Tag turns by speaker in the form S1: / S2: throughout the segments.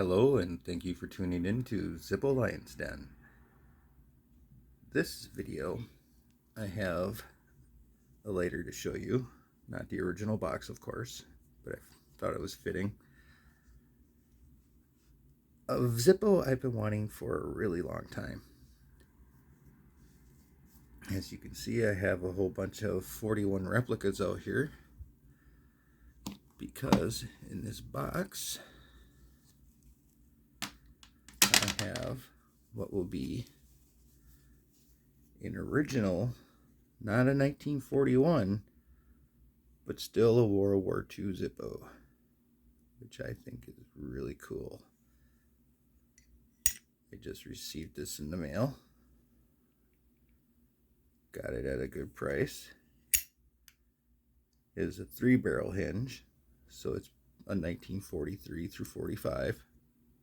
S1: Hello, and thank you for tuning in to Zippo Lion's Den. This video, I have a lighter to show you. Not the original box, of course, but I thought it was fitting. A Zippo I've been wanting for a really long time. As you can see, I have a whole bunch of 41 replicas out here, because in this box I have what will be an original, not a 1941, but still a World War II Zippo, which I think is really cool. I just received this in the mail. Got it at a good price. It is a 3-barrel hinge, so it's a 1943 through 45,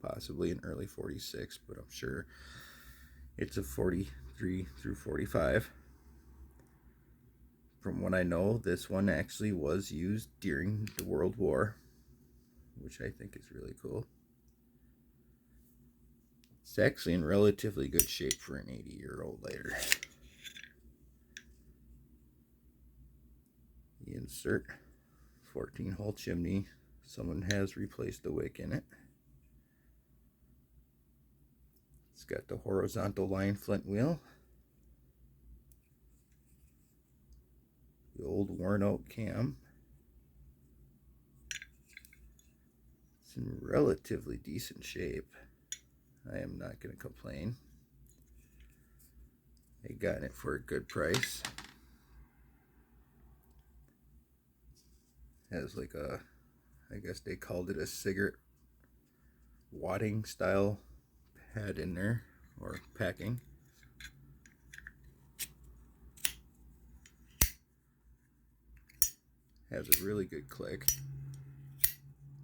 S1: possibly an early 46, but I'm sure it's a 43 through 45. From what I know, this one actually was used during the World War, which I think is really cool. It's actually in relatively good shape for an 80-year-old lighter. The insert, 14-hole chimney. Someone has replaced the wick in it. It's got the horizontal line flint wheel. The old worn out cam. It's in relatively decent shape. I am not going to complain. I got it for a good price. Has like a, I guess they called it a cigarette wadding style pad in there, or packing. Has a really good click.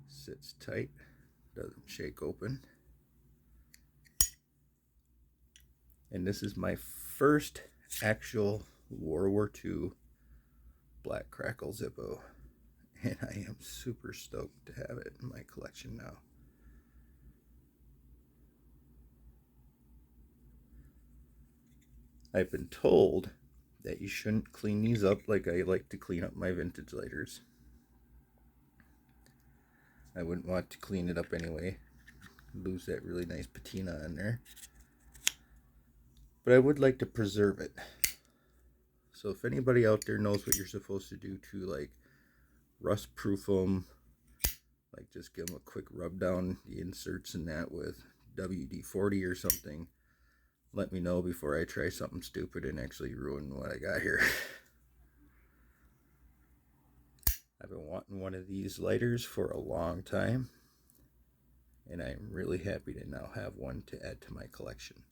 S1: Sits tight, doesn't shake open. And this is my first actual World War II black Crackle Zippo, and I am super stoked to have it in my collection now. I've been told that you shouldn't clean these up like I like to clean up my vintage lighters. I wouldn't want to clean it up anyway, lose that really nice patina on there. But I would like to preserve it. So if anybody out there knows what you're supposed to do to like rust proof them, like just give them a quick rub down the inserts and that with WD-40 or something, let me know before I try something stupid and actually ruin what I got here. I've been wanting one of these lighters for a long time, and I'm really happy to now have one to add to my collection.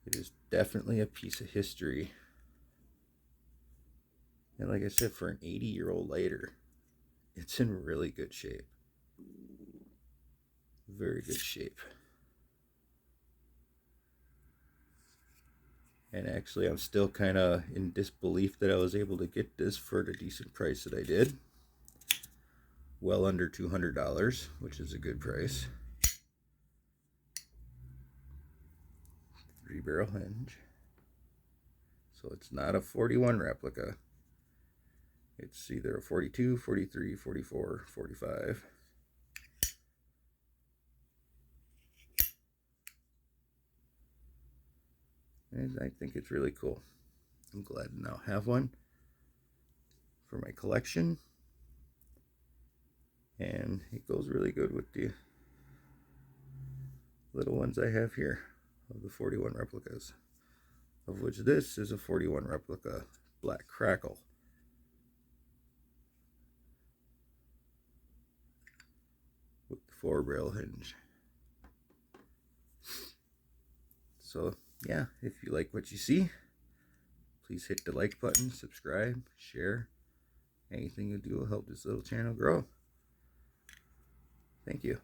S1: It is definitely a piece of history. And like I said, for an 80-year-old lighter, it's in really good shape. Very good shape. And actually, I'm still kind of in disbelief that I was able to get this for the decent price that I did. Well under $200, which is a good price. 3-barrel hinge. So it's not a 41 replica. It's either a 42, 43, 44, 45. And I think it's really cool. I'm glad to now have one for my collection. And it goes really good with the little ones I have here of the 41 replicas, of which this is a 41 replica black Crackle. With the 4-barrel hinge. So yeah, if you like what you see, please hit the like button, subscribe, share. Anything you do will help this little channel grow. Thank you.